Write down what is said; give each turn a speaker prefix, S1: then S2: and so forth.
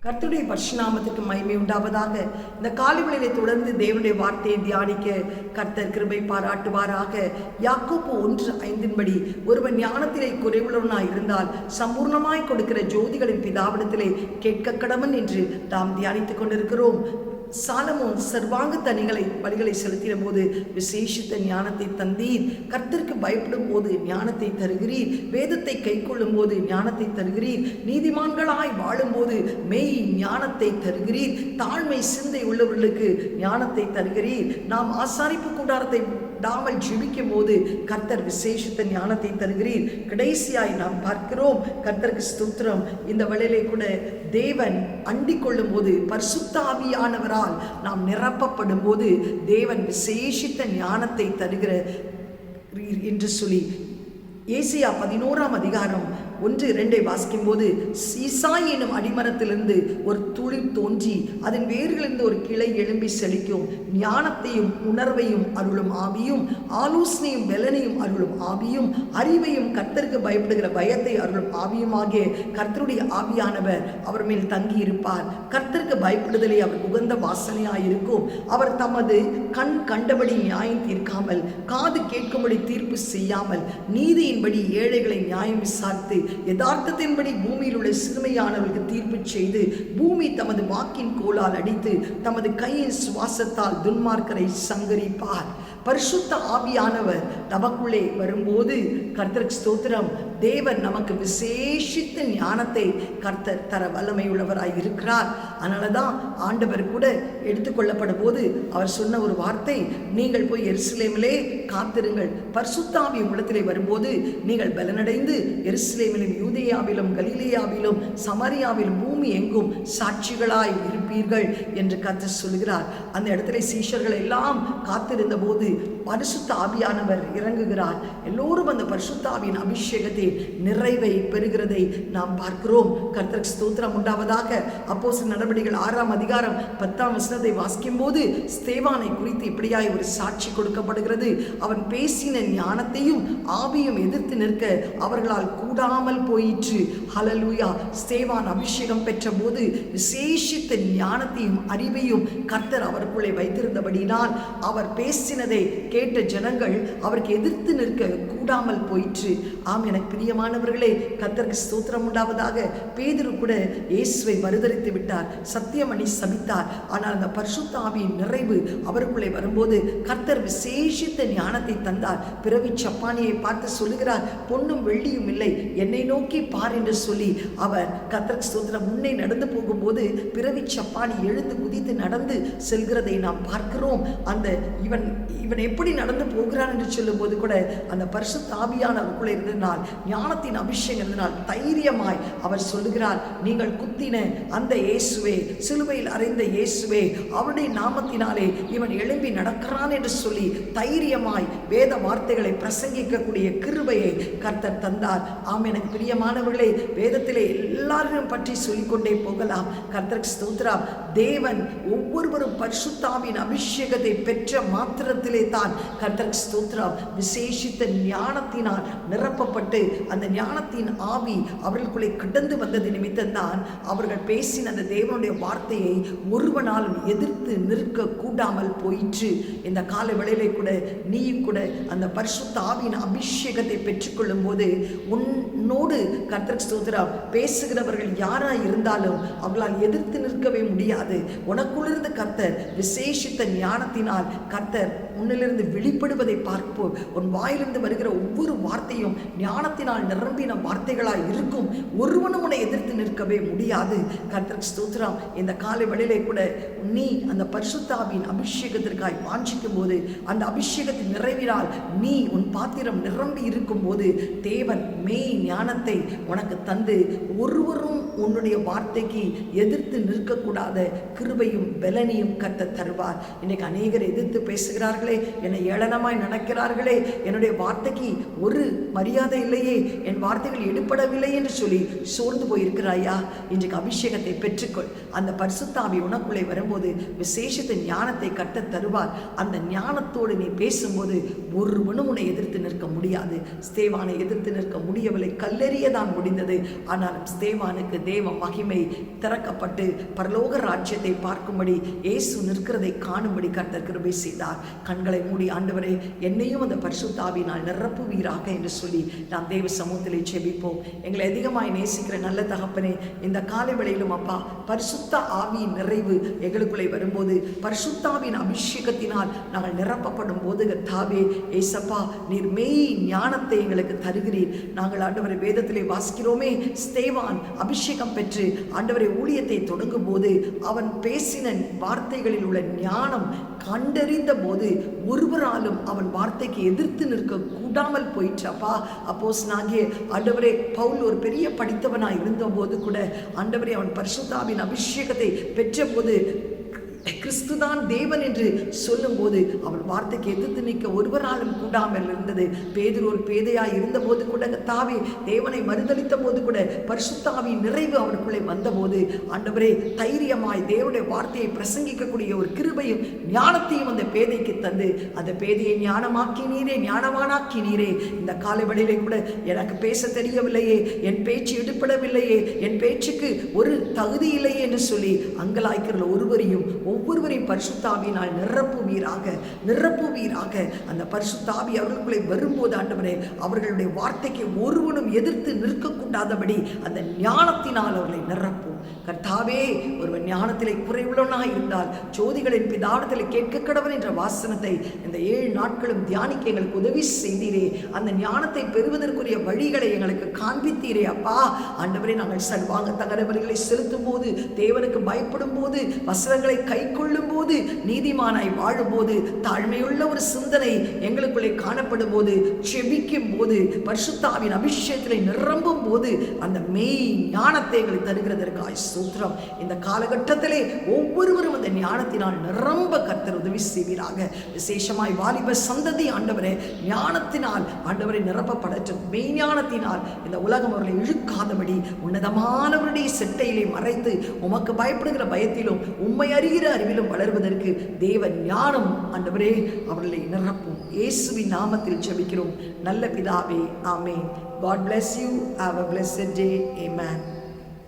S1: கர்த்தருடைய பரிசுநாமத்துக்கு மகிமை உண்டாவதாக. இந்த காலைவேளையிலே தொடர்ந்து தேவனுடைய வார்த்தையை தியானிக்க கர்த்தர் கிருபை பாராட்டுவாராக. யாக்கோபு 1:5 ஒருவன் ஞானத்திலே குறைவுள்ளவனாய் இருந்தால் சம்பூர்ணமாய் கொடுக்கிற ஜோதிகளின் பிதாவிடத்திலே கேட்க கடவன் என்று நாம் தியானித்துக் கொண்டிருக்கிறோம். சாலமோன் சர்வாங்க பலிகளை செலுத்தின போது விசேஷித்த ஞானத்தை தந்தீர். கர்த்தருக்கு பயப்படும் போது ஞானத்தை தருகிறீர். வேதத்தை கை கொள்ளும் போது ஞானத்தை தருகிறீர். நீதிமான்களாய் வாழும்போது மெய் ஞானத்தை தருகிறீர். தாழ்மை சிந்தை உள்ளவர்களுக்கு ஞானத்தை தருகிறீர். நாம் ஆசாரிப்பு கூடாரத்தை விடாமல் ஜெபிக்கும் போது கர்த்தர் விசேஷித்த ஞானத்தை தருகிறீர். கடைசியாய் நாம் பார்க்கிறோம், கர்த்தருக்கு ஸ்தோத்திரம், இந்த வேளையிலே கூட தேவன் அண்டிக் கொள்ளும் போது பரிசுத்த ஆவியானவரால் நாம் நிரப்பப்படும் போது தேவன் விசேஷித்த ஞானத்தை தருகிற என்று சொல்லி ஏசாயா 11:1-2 வாசிக்கும் போது, ஈசாய் எனும் அடிமரத்திலிருந்து ஒரு துளிர் தோன்றி அதன் வேர்களிலிருந்து ஒரு கிளை எழும்பி செழிக்கும். ஞானத்தையும் உணர்வையும் அருளும் ஆவியும், ஆலோசனையும் பெலனையும் அருளும் ஆவியும், அறிவையும் கர்த்தருக்கு பயப்படுகிற பயத்தை அருளும் ஆவியும் ஆகிய கர்த்தருடைய ஆவியானவர் அவர் மேல் தங்கி இருப்பார். கர்த்தருக்கு பயப்படுதலே அவர் உகந்த வாசனையாயிருக்கும். அவர் தமது கண் கண்டபடி நியாயம் தீர்க்காமல், காது கேட்கும்படி தீர்ப்பு செய்யாமல், நீதியின்படி ஏழைகளை நியாயம் விசாரித்து, யதார்த்தத்தின்படி பூமியில் உள்ள சிறுமையானவர்களுக்கு தீர்ப்பு செய்து, பூமி தமது வாக்கின் கோலால் அடித்து தமது கையின் சுவாசத்தால் துன்மார்க்கரை சங்கரிப்பார். பரிசுத்த ஆவியானவர் நமக்குள்ளே வரும்போது கர்த்தருக்கு ஸ்தோத்திரம், தேவன் நமக்கு விசேஷித்த ஞானத்தை கர்த்தர் தர வல்லமை உள்ளவராய் இருக்கிறார். அதனால தான் ஆண்டவர் கூட எடுத்துக்கொள்ளப்படும் போது அவர் சொன்ன ஒரு வார்த்தை, நீங்கள் போய் எருசலேமிலே காத்திருங்கள், பரிசுத்த ஆவி உங்களிடத்திலே வரும்போது நீங்கள் பலனடைந்து எருசலேமிலும் யூதேயாவிலும் கலிலேயாவிலும் சமாரியாவிலும் பூமி எங்கும் சாட்சிகளாய் இருப்பீர்கள் என்று கர்த்தர் சொல்கிறார். அந்த இடத்துல சீஷர்கள் எல்லாம் காத்திருந்த போது பரிசுத்த ஆவியானவர் இறங்குகிறார். எல்லோரும் அந்த பரிசுத்த ஆவியின் அபிஷேகத்தை நிறைவை பெறுகிறதை நாம் பார்க்கிறோம். கர்த்தருக்கு ஸ்தோத்திரம் உண்டாவதாக. அப்போஸ்தலர் நடவடிக்கைகள் 6:10 வாசிக்கும் போது ஸ்தேவானை குறித்து இப்படியாய் ஒரு சாட்சி கொடுக்கப்படுகிறது. அவன் பேசின ஞானத்தையும் ஆவியும் எதிர்த்து நிற்க அவர்களால் கூடாமல் போயிற்று. ஹல்லேலூயா. ஸ்தேவான் அபிஷேகம் பெற்ற போது விசேஷித்த ஞானத்தையும் அறிவையும் கர்த்தர் அவருக்குள்ளே வைத்திருந்தபடினால் அவர் பேசினதை கேட்ட ஜனங்கள் அவருக்கு எதிர்த்து நிற்க கூடாமல் போயிற்று. ஆம், எனக்கு பிரியமானவர்களே, கர்த்தருக்கு ஸ்தோத்திரம் உண்டாவதாக. பேதுரு கூட இயேசுவை மறுதலித்து விட்டார், சத்தியமணி சபித்தார். ஆனால் அந்த பரிசுத்த ஆவியின் நிறைவு அவருக்குள்ளே வரும்போது கர்த்தர் விசேஷித்த ஞானத்தை தந்தார். பிறவி சப்பானியை பார்த்து சொல்லுகிறார், பொன்னும் வெள்ளியும் இல்லை, என்னை நோக்கி பார் என்று சொல்லி அவர் கர்த்தருக்கு ஸ்தோத்திரம் முன்னே நடந்து போகும்போது பிறவி சப்பானி எழுந்து குதித்து நடந்து செல்கிறதை நாம் பார்க்கிறோம். அந்த இவன் எப்படி நடந்து போகிறான் என்று சொல்லும் போது கூட அந்த பரிசுத்த ஆவியானவருக்குள்ளே இருந்ததினால், ஞானத்தின் அபிஷேகம் இருந்ததினால் தைரியமாய் அவர் சொல்லுகிறார், நீங்கள் குத்தின அந்த இயேசுவே, சிலுவையில் அறைந்த இயேசுவே, அவருடைய நாமத்தினாலே இவன் எழும்பி நடக்கிறான் என்று சொல்லி தைரியமாய் வேத வார்த்தைகளை பிரசங்கிக்கக்கூடிய கிருபையை கர்த்தர் தந்தார். ஆம், எனக்கு பிரியமானவர்களே, வேதத்திலே எல்லாரையும் பற்றி சொல்லிக்கொண்டே போகலாம். கர்த்தருக்கு ஸ்தோத்திரம். தேவன் ஒவ்வொருவரும் பரிசுத்தாவின் அபிஷேகத்தை பெற்ற மாத்திரத்திலே தான் கர்த்தருக்கு ஸ்தோத்திரம் விசேஷித்த ஞானத்தினால் நிரப்பப்பட்டு அந்த ஞானத்தின் ஆவி அவர்களுக்குள்ளே கடந்து வந்தது நிமித்தம்தான் அவர்கள் பேசின அந்த தேவனுடைய வார்த்தையை ஒருவனாலும் எதிர்த்து நிற்க கூடாமல் போயிற்று. இந்த கால வேளையிலே கூட நீயும் கூட அந்த பரிசுத்த ஆவியின் அபிஷேகத்தை பெற்றுக்கொள்ளும் போது உன்னோடு கர்த்தருக்கு ஸ்தோத்திரம் பேசுகிறவர்கள் யாராய் இருந்தாலும் அவர்களால் எதிர்த்து நிற்கவே முடியாது. உனக்குள்ளிருந்து கர்த்தர் விசேஷித்த ஞானத்தினால் கர்த்தர் உன்னிலிருந்து வெளிப்படுவதை பார்ப்போம். உன் வாயிலிருந்து வருகிற ஒவ்வொரு வார்த்தையும் ஞானத்தினால் நிரம்பின வார்த்தைகளாய் இருக்கும். ஒருவனும் உன்னை எதிர்த்து நிற்கவே முடியாது. கர்த்தருக்கு ஸ்தோத்திரம். இந்த காலை வேளையிலே கூட நீ அந்த பரிசுத்த ஆவியின் அபிஷேகத்திற்காய் வாஞ்சிக்கும் போது, அந்த அபிஷேகத்தின் நிறைவினால் நீ உன் பாத்திரம் நிரம்பி இருக்கும் போது தேவன் மெய் ஞானத்தை உனக்கு தந்து ஒருவரும் உன்னுடைய வார்த்தைக்கு எதிர்த்து நிற்கக்கூடாத கிருபையும் பலனையும் கர்த்தர் தருவார். இன்னைக்கு அநேகர் எதிர்த்து பேசுகிறார்களே, என்னை ஏளனமாய் நடக்கிறார்களே, என்னுடைய வார்த்தைக்கு வார்த்தைக்கு ஒரு மரியாதை இல்லையே, என் வார்த்தைகள் எடுபடவில்லை என்று சொல்லி சோர்ந்து போயிருக்கிறாயா? இன்றைக்கு அபிஷேகத்தை பெற்றுக்கொள். அந்த பரிசுத்த ஆவி உனக்குள்ளே வரும்போது விசேஷத்தை ஞானத்தை கட்ட தருவார். அந்த ஞானத்தோடு நீ பேசும்போது ஒருவனும் உன்னை எதிர்த்து நிற்க முடியாது. ஸ்தேவானை எதிர்த்து நிற்க முடியவில்லை, கல்லெறியதான் முடிந்தது. ஆனாலும் ஸ்தேவானுக்கு தேவ மகிமை திறக்கப்பட்டு பரலோக ராஜ்யத்தை பார்க்கும்படி இயேசு நிற்கிறதை காணும்படி கர்த்தர் கிருபை செய்தார். கண்களை மூடி, ஆண்டவரே என்னையும் அந்த பரிசுத்த ஆவியினால் நிரப்புவீராக என்று சொல்லி நாம் தேவ சமூகத்திலே ஜெபிப்போம். எங்களை அதிகமாய் நேசிக்கிற நல்ல தகப்பனே, இந்த காலை வேளையிலும் அப்பா பரிசுத்த ஆவியின் நிறைவு எங்களுக்குள்ளே வரும்போது, பரிசுத்த ஆவியின் அபிஷேகத்தினால் நாங்கள் நிரப்பப்படும் போது கர்த்தாவே ஏசப்பா நீர் மெய் ஞானத்தை எங்களுக்கு தருகிறீர். நாங்கள் ஆண்டவரை வேதத்திலே வாசிக்கிறோமே, ஸ்தேவான் அபிஷேகம் பெற்று ஆண்டவரை ஊழியத்தை தொடங்கும் போது அவன் பேசின வார்த்தைகளில் உள்ள ஞானம் கண்டறிந்த போது ஒருவராலும் அவன் வார்த்தைக்கு எதிர்த்து நிற்க கூடாமல் போயிற்றப்பா. அப்போஸ்தலனாகிய ஆண்டவரே பவுல் ஒரு பெரிய படித்தவனாய் இருந்த போது கூட ஆண்டவரே அவன் பரிசுத்த ஆவியின் அபிஷேகத்தை பெற்ற போது கிறிஸ்துதான் தேவன் என்று சொல்லும் போது அவன் வார்த்தைக்கு எதிர்த்து நிற்க ஒருவராலும் கூடாமல் இருந்தது. பேதுரு ஒரு பேதையாய் இருந்த போது கூட தாவே தேவனை மறுதளித்த போது கூட பரிசுத்த ஆவியின் நிறைவு அவருக்குள்ளே வந்தபோது ஆண்டவரே தைரியமாய் தேவனுடைய வார்த்தையை பிரசங்கிக்கக்கூடிய ஒரு கிருபையும் ஞானத்தையும் அந்த பேதைக்கு தந்து அந்த பேதையை ஞானமாக்கினீரே, ஞானவானாக்கினீரே. இந்த காலை வேளையிலே கூட எனக்கு பேச தெரியவில்லையே, என் பேச்சு எடுப்படவில்லையே, என் பேச்சுக்கு ஒரு தகுதி இல்லையே என்று சொல்லி அங்கலாய்க்கிற ஒவ்வொருவரையும் பரிசுத்த ஆவியினால் நிரப்புவீராக. அந்த பரிசுத்த ஆவி அவர்களுக்குள்ளே வரும்போது ஆண்டவரே அவர்களுடைய வார்த்தைக்கு ஒருவனும் எதிர்த்து நிற்கக்கூடாதபடி அந்த ஞானத்தினால் அவர்களை நிரப்பும். கர்த்தாவே, ஒருவன் ஞானத்திலே குறைவுள்ளவனாக இருந்தால் ஜோதிகளின் பிதாவிடத்தில் கேட்க கடவன் என்ற வாசனத்தை இந்த 7 நாட்களும் தியானிக்க எங்களுக்கு உதவி செய்தீரே. அந்த ஞானத்தை பெறுவதற்குரிய வழிகளை எங்களுக்கு காண்பித்தீரே அப்பா. ஆண்டவரே, நாங்கள் சர்வாங்க தகவல்களை செலுத்தும் போது, தேவனுக்கு பயப்படும் போது, வசனங்களை கை கொள்ளும் போது, நீதிமானாய் வாழும் போது, தாழ்மையுள்ள ஒரு சிந்தனை எங்களுக்குள்ளே காணப்படும் போது, செபிக்கும் போது, பரிசுத்த ஆவியின் அபிஷேகத்திலே நிரம்பும் போது அந்த மெய் ஞானத்தை எங்களுக்கு தருகிறதற்காய் ஸ்தோத்திரம். இந்த காலகட்டத்திலே ஒவ்வொருவரும் அந்த ஞானத்தினால் நிரம்ப கர்த்தர் உதவி செய்வீராக. விசேஷமாய் வாலிப சந்ததி ஆண்டவரே ஞானத்தினால் ஆண்டவரை நிரப்பப்படட்டும். மெய்ஞானத்தினால் இந்த உலகம் அவர்களை இழுக்காதபடி உன்னதமானவருடைய செட்டையிலே மறைத்து உமக்கு பயப்படுகிற பயத்திலும் உம்மை அறிகிற அறிவிலும் வளர்வதற்கு தேவ ஞானம் ஆண்டவரே அவர்களை நிரப்பும். இயேசுவின் நாமத்தில் ஜெபிக்கிறோம் நல்ல பிதாவே, ஆமென். God bless you. Have a blessed day. Amen.